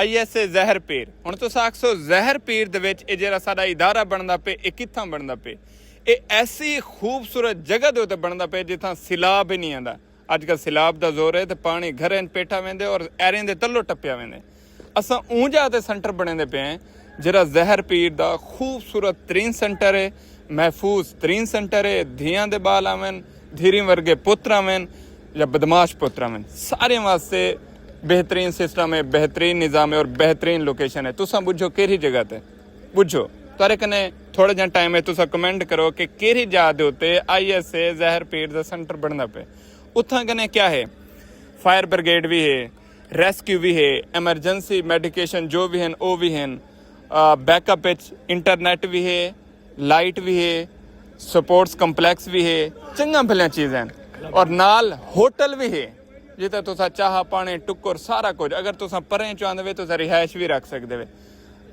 ISA ਜ਼ਹਿਰ ਪੀਰ। ਹੁਣ ਤੁਸੀਂ ਆਖੋ ਜ਼ਹਿਰ ਪੀਰ ਦੇ ਵਿੱਚ ਇਹ ਜਿਹੜਾ ਸਾਡਾ ਇਦਾਰਾ ਬਣਦਾ ਪਿਆ ਇਹ ਕਿੱਥਾਂ ਬਣਦਾ ਪਿਆ? ਇਹ ਐਸੀ ਖੂਬਸੂਰਤ ਜਗ੍ਹਾ ਦੇ ਉੱਤੇ ਬਣਦਾ ਪਿਆ ਜਿੱਥਾਂ ਸਿਲਾਬ ਹੀ ਨਹੀਂ ਆਉਂਦਾ। ਅੱਜ ਕੱਲ੍ਹ ਸਿਲਾਬ ਦਾ ਜ਼ੋਰ ਹੈ ਤੇ ਪਾਣੀ ਘਰੇ ਪੇਠਾ ਵਹਿੰਦੇ ਔਰ ਐਰਿਆਂ ਦੇ ਤੱਲੋਂ ਟੱਪਿਆ ਵਹਿੰਦੇ। ਅਸਾਂ ਊਂਜਾ ਤੇ ਸੈਂਟਰ ਬਣਦੇ ਪਏ ਜਿਹੜਾ ਜ਼ਹਿਰ ਪੀਰ ਦਾ ਖੂਬਸੂਰਤ ਤਰੀਨ ਸੈਂਟਰ ਹੈ, महफूज तरीन सेंटर है। धियां दे बाल आवन, धीरी वर्गे पुत्र आवन या बदमाश पुत्र आवन, सारे वास्ते बेहतरीन सिस्टम है, बेहतरीन निज़ाम है और बेहतरीन लोकेशन है। तुसा बुझो केरी जगह ते बुझो तारे कने थोड़ा जहा टाइम है तुसा कमेंट करो कि केरी जगह दे उत्ते ISA जहर पीर दा सेंटर बनना पे। उत्थां कने क्या है, फायर ब्रिगेड भी है, रेस्क्यू भी है, एमरजेंसी मेडिकेशन जो भी हैं वो भी हैं, बैकअप इंटरनेट भी है, लाइट भी है, स्पोर्ट्स कंपलैक्स भी है, चंगा भलियां चीज़ां हैं और नाल होटल भी है जिते तुसा चाह पानी टुक्कर सारा कुछ। अगर तुसा परें चाहते वे तुसा रिहायश भी रख सकते वे,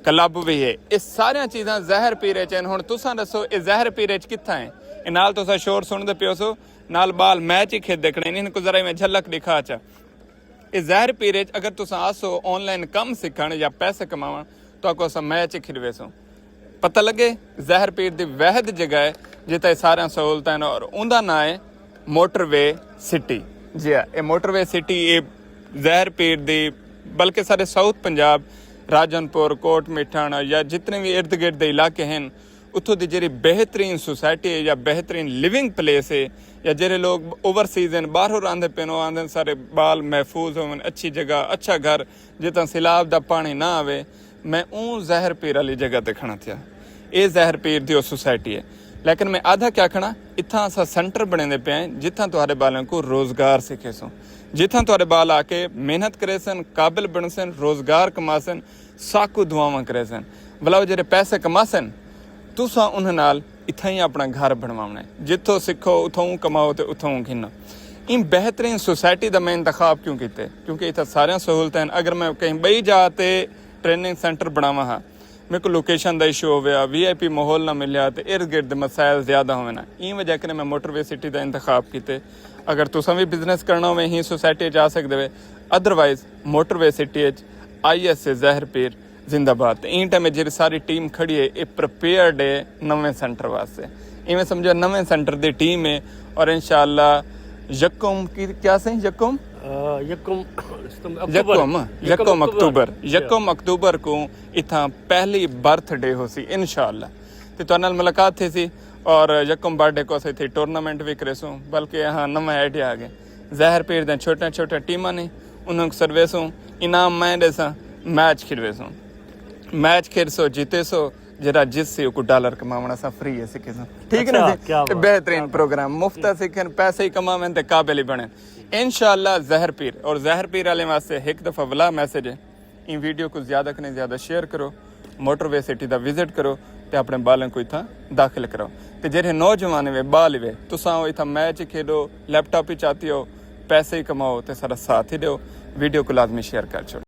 क्लब भी है। ये सारियां चीज़ां जहर पीरे च हुण तुसा दसो ये जहर पीरे च कित्थां है? ये नाल तुसा शोर सुनदे पियो सो, नाल बाल मैच ही खेद देखने इनको जरा मैं झलक दिखा चा। ये जहर पीरे च अगर तुसा आसो ऑनलाइन कम सीखण या पैसे कमावन तो आको असां मैच ही खिलवे सो। पता लगे जहर पीर दी वहद जगह है जिते सारे सहूलत हैं और उनका नाम है मोटरवे सिटी। जी हाँ, ये मोटरवे सिटी ये जहर पीर दी बल्कि सारे साउथ पंजाब राजनपुर कोट मिठन या जितने भी इर्द गिर्द के इलाके हैं उत्थों की जी बेहतरीन सोसाइटी है या बेहतरीन लिविंग प्लेस है या जेरे लोग ओवरसीज हैं बाहरों आंदे पे आंदे सारे बाल महफूज होवन, अच्छी जगह अच्छा घर जितना सैलाब का पानी ना आवे। मैं जहर पीर वाली जगह देखना थिया, ये जहर पीर दी सोसाइटी है। लेकिन मैं आधा क्या आखना इतना असा सेंटर बने पे हैं जिथा तुहारे बालों को रोज़गार सीखे सो, जिथा तुहारे बाल आके मेहनत करे सन, काबिल बन सन, रोज़गार कमा सन, साकू दुआवां करे सन। भला जेरे पैसे कमा सन तुसा उन्हें नाल इत्थां ही अपना घर बनवाना है, जिथों सीखो उथों कमाओ तो उथों घिनो। इन बेहतरीन सोसाइटी का मैं इंतखाब क्यों किते? क्योंकि इतना सारियां सहूलत हैं। अगर मैं कहीं बई जाते ट्रेनिंग सेंटर बनावा हाँ, मेरे को लोकेशन का इशू हो गया, VIP माहौल ना मिलया तो इर्द गिर्द मसाइल ज़्यादा होवे ना, ई वजह कने मैं मोटरवे सिटी का इंतखाब किते। अगर तुसा भी बिजनेस करना हो ही सोसाइटी जा सकते वे, अदरवाइज मोटरवे सिटी ISA जहर पीर जिंदाबाद। तो इन टाइम जी सारी टीम खड़ी है, ये प्रिपेयर्ड है नवे सेंटर वास्ते। इवें समझो नवे सेंटर की टीम है और इंशाअल्लाह यकम की क्या सही यकम अक्तूबर को इतना पहली बर्थडे हो सी इंशाअल्लाह। तो तुहाडे नाल मुलाकात थी सी और यकम बर्थडे को असीं इत्थे टूरनामेंट भी करे सूं, बल्कि हाँ नवा आइडिया आ गया जहर पीर दी छोटे छोटे टीमां ने उन्होंने सर्वे सूं इनाम मैं देसां, मैच खिलवे सूं, मैच खेल सो जीते सो जरा जिससे को डॉलर कमावना सा फ्री है सीखे सा। ठीक है ना? बेहतरीन प्रोग्राम मुफ्त सीखन, पैसे ही कमावें ते काबिल ही बने इंशाअल्लाह। जहर पीर और जहर पीर वाले वास्ते एक दफ़ा वाला मैसेज है, इन वीडियो को ज़्यादा कने ज़्यादा शेयर करो, मोटरवे सिटी का विजिट करो तो अपने बालों को इतना दाखिल करो। तो जेरे नौजवान वे बाल वे तुसा इतना मैच खेलो, लैपटॉप ही चाहती हो, पैसे ही कमाओ तो सारा साथ ही दो। वीडियो को लाजमी शेयर कर छोड़ो।